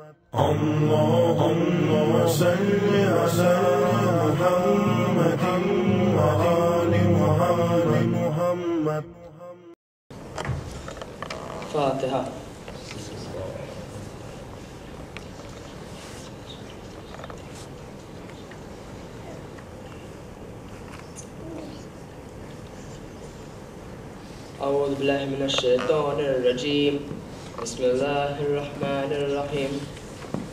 اللهم صل على محمد وآل محمد. فاتحة. أعوذ بالله من الشيطان الرجيم. بسم الله الرحمن الرحيم.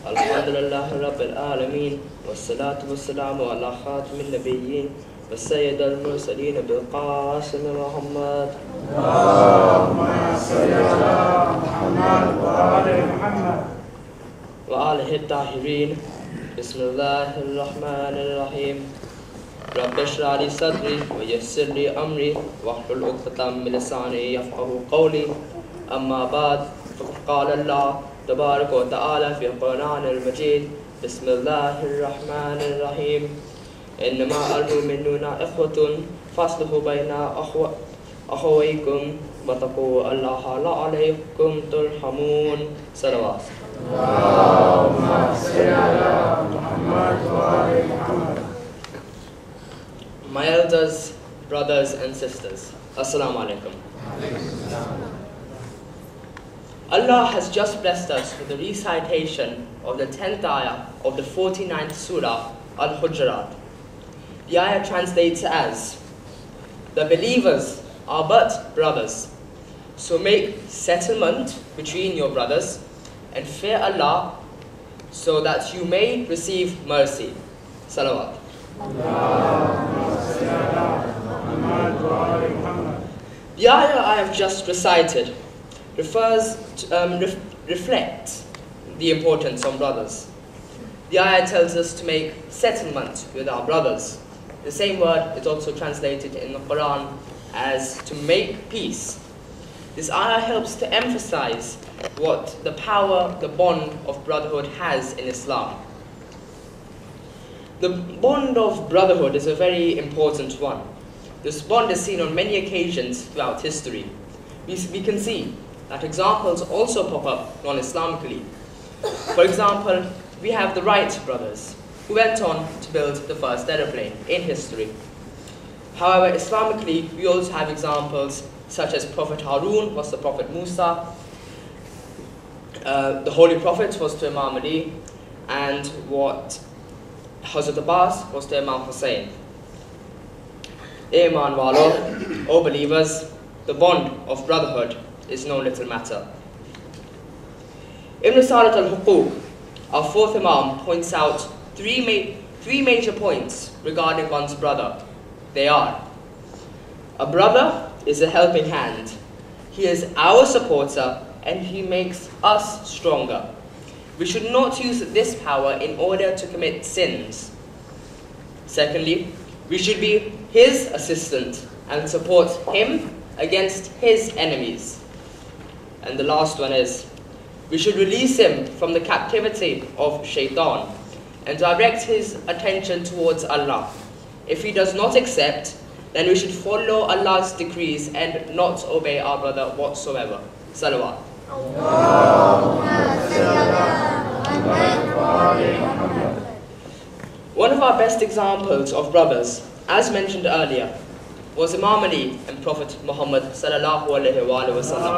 الحمد لله رب العالمين، والصلاة والسلام على خاتم النبيين والسيد المرسلين بالقاسم محمد. اللهم صل على محمد وآل محمد وآله الطاهرين. بسم الله الرحمن الرحيم. رب اشرح لي صدري ويسر لي أمري واحلل عقدة من لساني يفقهوا قولي. أما بعد، فقد قال الله تبارك وتعالى في القرآن المجيد: بسم الله الرحمن الرحيم. إنما المؤمنون إخوة فاصلحوا بين أخويكم واتقوا الله لعلكم ترحمون. صلوات. اللهم صل على محمد وآل محمد. My elders, brothers and sisters, Assalamu alaikum. Allah has just blessed us with the recitation of the 10th ayah of the 49th surah, Al-Hujurat. The ayah translates as, "The believers are but brothers, so make settlement between your brothers and fear Allah so that you may receive mercy." Salawat. The ayah I have just recited reflects the importance of brothers. The ayah tells us to make settlement with our brothers. The same word is also translated in the Quran as to make peace. This ayah helps to emphasize what the power, the bond of brotherhood has in Islam. The bond of brotherhood is a very important one. This bond is seen on many occasions throughout history. We can see that examples also pop up non-Islamically. For example, we have the Wright brothers, who went on to build the first aeroplane in history. However, Islamically, we also have examples such as Prophet Harun was to Prophet Musa, the Holy Prophet was to Imam Ali, and what Hazrat Abbas was to Imam Hussein. Iman walo, O believers, the bond of brotherhood is no little matter. In Risalat al-Huquq, our fourth Imam points out three major points regarding one's brother. They are: a brother is a helping hand. He is our supporter and he makes us stronger. We should not use this power in order to commit sins. Secondly, we should be his assistant and support him against his enemies. And the last one is, we should release him from the captivity of shaitan and direct his attention towards Allah. If he does not accept, then we should follow Allah's decrees and not obey our brother whatsoever. Salawat. One of our best examples of brothers, as mentioned earlier, was Imam Ali and Prophet Muhammad sallallahu alaihi wasallam.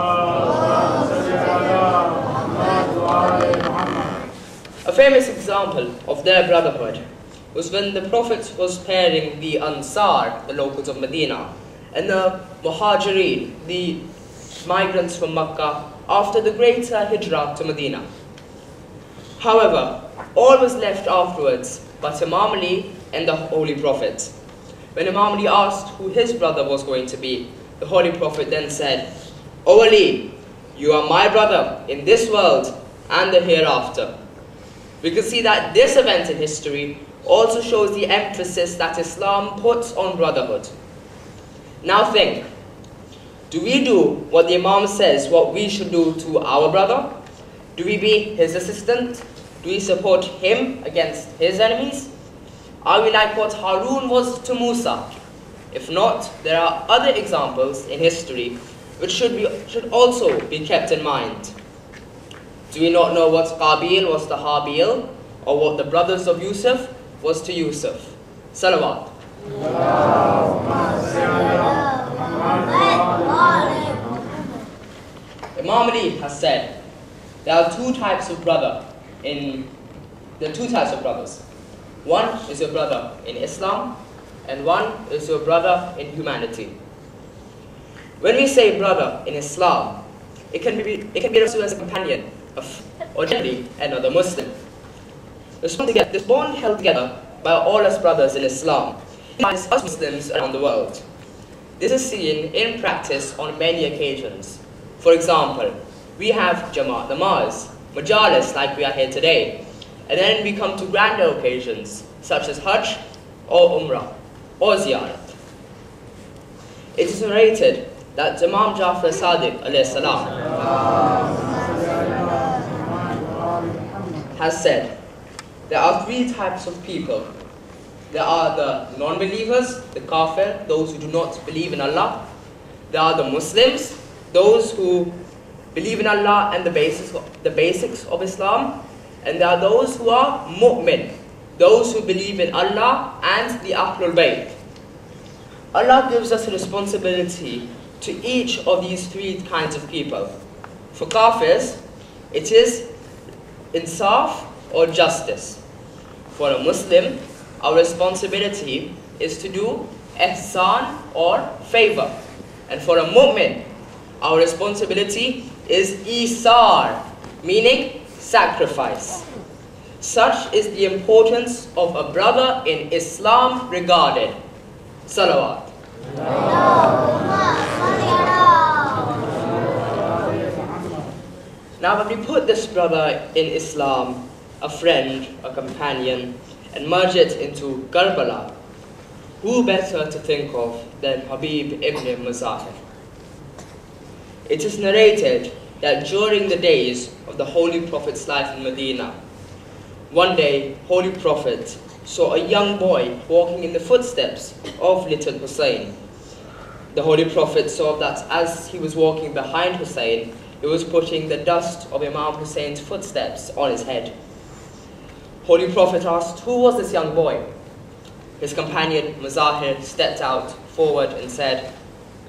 A famous example of their brotherhood was when the Prophet was pairing the Ansar, the locals of Medina, and the Muhajirin, the migrants from Makkah, after the greater hijrah to Medina. However, all was left afterwards but Imam Ali and the Holy Prophet. When Imam Ali asked who his brother was going to be, the Holy Prophet then said, "O Ali, you are my brother in this world and the hereafter." We can see that this event in history also shows the emphasis that Islam puts on brotherhood. Now think, do we do what the Imam says what we should do to our brother? Do we be his assistant? Do we support him against his enemies? Are we like what Harun was to Musa? If not, there are other examples in history which should also be kept in mind. Do we not know what Qabil was to Habil, or what the brothers of Yusuf was to Yusuf? Salawat. Imam Ali has said there are two types of brothers. One is your brother in Islam, and one is your brother in humanity. When we say brother in Islam, it can be referred to as a companion or generally another Muslim. This bond held together by all us brothers in Islam, us Muslims around the world. This is seen in practice on many occasions. For example, we have Jamaat Namaz, Majlis like we are here today, and then we come to grander occasions such as Hajj or Umrah or Ziyarat. It is narrated that Imam Jafar Sadiq alayhi salam has said there are three types of people. There are the non-believers, the kafir, those who do not believe in Allah. There are the Muslims, those who believe in Allah and the basics of Islam. And there are those who are mu'min, those who believe in Allah and the Ahlul Bayt. Allah gives us a responsibility to each of these three kinds of people. For kafirs, it is insaf or justice. For a Muslim, our responsibility is to do ihsan or favor. And for a mu'min, our responsibility is isar, meaning sacrifice. Such is the importance of a brother in Islam regarded. Salawat. Now when we put this brother in Islam, a friend, a companion, and merge it into Karbala, who better to think of than Habib ibn Mazahir? It is narrated that during the days of the Holy Prophet's life in Medina, one day, Holy Prophet saw a young boy walking in the footsteps of little Hussein. The Holy Prophet saw that as he was walking behind Hussein, he was putting the dust of Imam Hussein's footsteps on his head. Holy Prophet asked, who was this young boy? His companion Mazahir stepped out forward and said,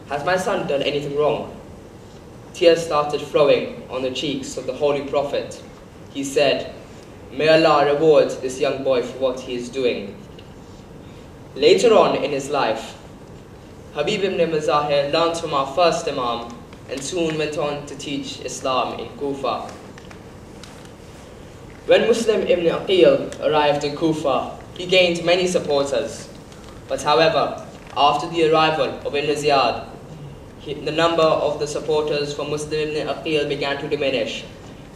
has my son done anything wrong? Tears started flowing on the cheeks of the Holy Prophet. He said, may Allah reward this young boy for what he is doing. Later on in his life, Habib ibn Mazahir learned from our first Imam and soon went on to teach Islam in Kufa. When Muslim ibn Aqil arrived in Kufa, he gained many supporters. But however, after the arrival of Ibn Ziyad, the number of the supporters for Muslim ibn Aqil began to diminish,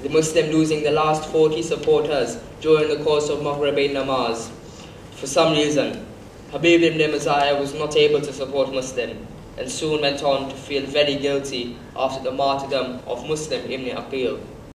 the Muslim losing the last 40 supporters during the course of Maghribi Namaz. For some reason, Habib ibn Mazahir was not able to support Muslim and soon went on to feel very guilty after the martyrdom of Muslim ibn Aqil.